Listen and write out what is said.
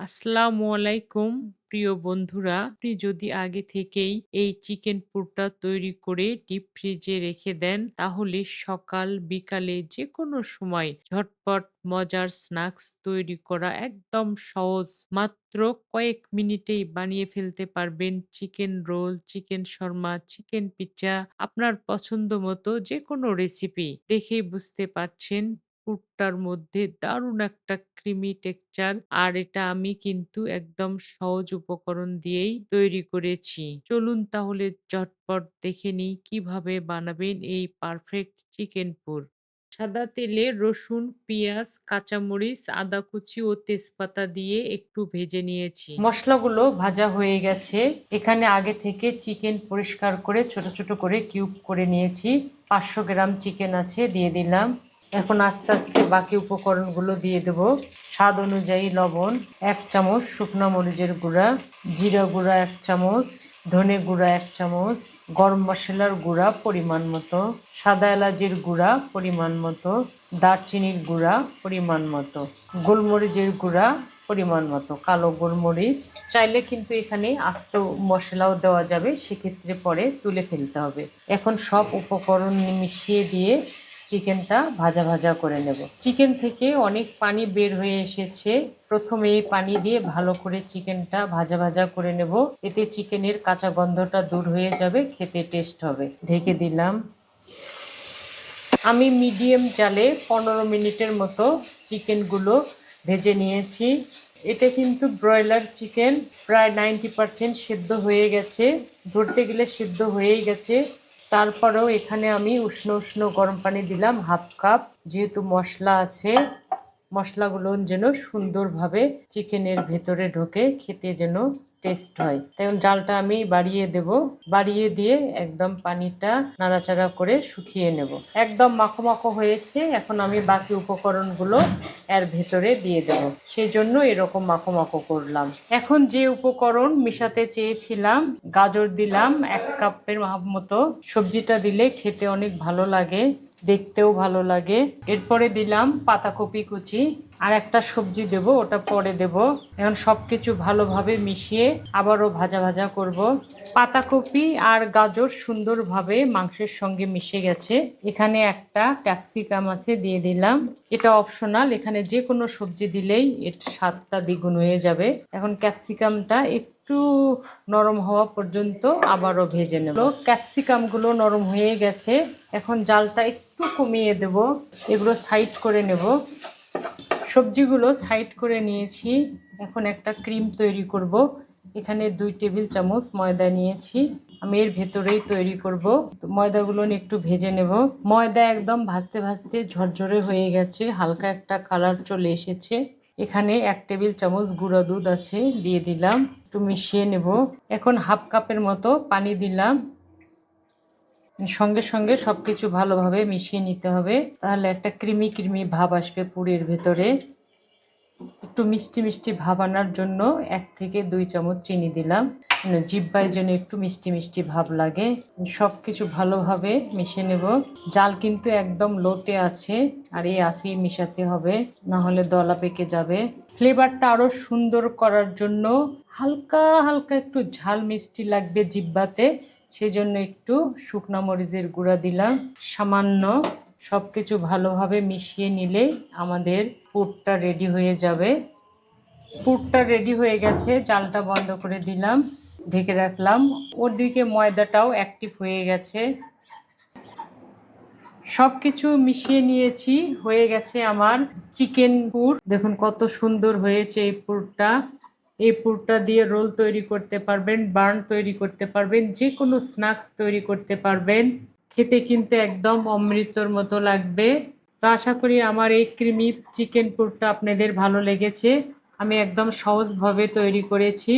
আসসালামু আলাইকুম প্রিয় বন্ধুরা। আপনি যদি আগে থেকেই এই চিকেন পুরটা তৈরি করে ডিপ ফ্রিজে রেখে দেন তাহলে সকাল বিকালে যেকোনো সময় ঝটপট মজার স্ন্যাক্স তৈরি করা একদম সহজ। মাত্র কয়েক মিনিটেই বানিয়ে ফেলতে পারবেন chicken roll, chicken Sharma, chicken pizza, আপনার পছন্দ মতো যেকোনো রেসিপি। দেখেই বুঝতে পারছেন পুরটার মধ্যে দারুণ একটা ক্রিমি টেক্সচার, আর এটা আমি কিন্তু একদম সহজ উপকরণ দিয়েই তৈরি করেছি। চলুন তাহলে ঝটপট দেখে নিই কিভাবে বানাবেন এই পারফেক্ট চিকেন পুর। সাদা তেলে রসুন, পেঁয়াজ, কাঁচামরিচ, আদা কুচি ও তেজপাতা দিয়ে একটু ভেজে নিয়েছি। মশলাগুলো ভাজা হয়ে গেছে। এখানে আগে থেকে চিকেন পরিষ্কার করে ছোট ছোট করে কিউব করে নিয়েছি। 500 গ্রাম চিকেন আছে, দিয়ে দিলাম। এখন আস্তে আস্তে বাকি উপকরণগুলো দিয়ে দেব। স্বাদ অনুযায়ী লবণ, 1 চামচ শুকনো মরিচের গুঁড়া, জিরা গুঁড়া 1 চামচ, ধনে গুঁড়া 1 চামচ, গরম মশলার গুঁড়া পরিমাণ মতো, সাদা এলাচের গুঁড়া পরিমাণ মতো, দারচিনির গুঁড়া পরিমাণ মতো, গোলমরিচের গুঁড়া পরিমাণ মতো, কালো গোলমরিচ। চাইলে কিন্তু এখানে আস্ত মশলাও দেওয়া যাবে, সেক্ষেত্রে পরে তুলে ফেলতে হবে। এখন সব উপকরণ মিশিয়ে দিয়ে চিকেনটা ভাজা ভাজা করে নেব। চিকেন থেকে অনেক পানি বের হয়ে এসেছে। প্রথমে এই পানি দিয়ে ভালো করে চিকেনটা ভাজা ভাজা করে নেব। এতে চিকেনের কাঁচা গন্ধটা দূর হয়ে যাবে, খেতে টেস্ট হবে। ঢেকে দিলাম। আমি মিডিয়াম জালে 15 মিনিটের মতো চিকেনগুলো ভেজে নিয়েছি। এটা কিন্তু ব্রয়লার চিকেন, প্রায় 90% সিদ্ধ হয়ে গেছে। ধরতে গেলে সিদ্ধ হয়েই গেছে। তারপরেও এখানে আমি উষ্ণ উষ্ণ গরম পানি দিলাম হাফ কাপ, যেহেতু মশলা আছে। মশলাগুলো যেন সুন্দরভাবে চিকেনের ভেতরে ঢোকে, খেতে যেন টেস্ট হয়। তাই জালটা আমি বাড়িয়ে দেব। বাড়িয়ে দিয়ে একদম পানিটা নাড়াচাড়া করে শুকিয়ে নেব। একদম মাখো মাখো হয়েছে। এখন আমি বাকি উপকরণগুলো এর ভেতরে দিয়ে দেব, সেই জন্য এরকম মাখো মাখো করলাম। এখন যে উপকরণ মেশাতে চেয়েছিলাম, গাজর দিলাম 1 কাপের মতো। সবজিটা দিলে খেতে অনেক ভালো লাগে, দেখতেও ভালো লাগে। এরপরে দিলাম পাতাকপি কুচি। আর একটা সবজি দেব, ওটা পরে দেব। এখন সবকিছু ভালোভাবে মিশিয়ে আবারও ভাজা ভাজা করব। পাতাকপি আর গাজর সুন্দরভাবে মাংসের সঙ্গে মিশে গেছে। এখানে একটা ক্যাপসিকাম আছে, দিয়ে দিলাম। এটা অপশনাল, এখানে যে কোনো সবজি দিলেই এর স্বাদটা দ্বিগুণ হয়ে যাবে। এখন ক্যাপসিকামটা একটু নরম হওয়া পর্যন্ত আবারও ভেজে নেব। ক্যাপসিকামগুলো নরম হয়ে গেছে। এখন জালটা একটু কমিয়ে দেব, এগুলো সাইড করে নেব। সবজিগুলো সাইড করে নিয়েছি। এখন একটা ক্রিম তৈরি করব। এখানে 2 টেবিল চামচ ময়দা নিয়েছি। আমি এর ভেতরেই তৈরি করব। তো ময়দাগুলো একটু ভেজে নেব। ময়দা একদম ভাজতে ভাজতে ঝরঝরে হয়ে গেছে, হালকা একটা কালার চলে এসেছে। এখানে 1 টেবিল চামচ গুঁড়া দুধ আছে, দিয়ে দিলাম। একটু মিশিয়ে নেব। এখন হাফ কাপের মতো পানি দিলাম। সঙ্গে সঙ্গে সবকিছু ভালোভাবে মিশিয়ে নিতে হবে, তাহলে একটা ক্রিমি ক্রিমি ভাব আসবে পুরের ভেতরে। একটু মিষ্টি মিষ্টি ভাব আনার জন্য 1 থেকে 2 চামচ চিনি দিলাম, জিহ্বার যেন একটু মিষ্টি মিষ্টি ভাব লাগে। সব কিছু ভালোভাবে মিশিয়ে নেব। জাল কিন্তু একদম লোতে আছে, আর এই আছেই মিশাতে হবে, না হলে দলা পেকে যাবে। ফ্লেভারটা আরও সুন্দর করার জন্য হালকা হালকা একটু ঝাল মিষ্টি লাগবে জিহ্বাতে, সেজন্য একটু শুকনো মরিচের গুঁড়া দিলাম সামান্য। সব কিছু ভালোভাবে মিশিয়ে নিলেই আমাদের পুরটা রেডি হয়ে যাবে। পুরটা রেডি হয়ে গেছে, জালটা বন্ধ করে দিলাম, ঢেকে রাখলাম। ওদিকে ময়দাটাও অ্যাক্টিভ হয়ে গেছে। সব কিছু মিশিয়ে নিয়েছি, হয়ে গেছে আমার চিকেন পুর। দেখুন কত সুন্দর হয়েছে এই পুরটা। এই পুরটা দিয়ে রোল তৈরি করতে পারবেন, বার্ন তৈরি করতে পারবেন, যে কোনো স্ন্যাক্স তৈরি করতে পারবেন। খেতে কিন্তু একদম অমৃতর মতো লাগবে। তো আশা করি আমার এই ক্রিমি চিকেন পুরটা আপনাদের ভালো লেগেছে। আমি একদম সহজভাবে তৈরি করেছি।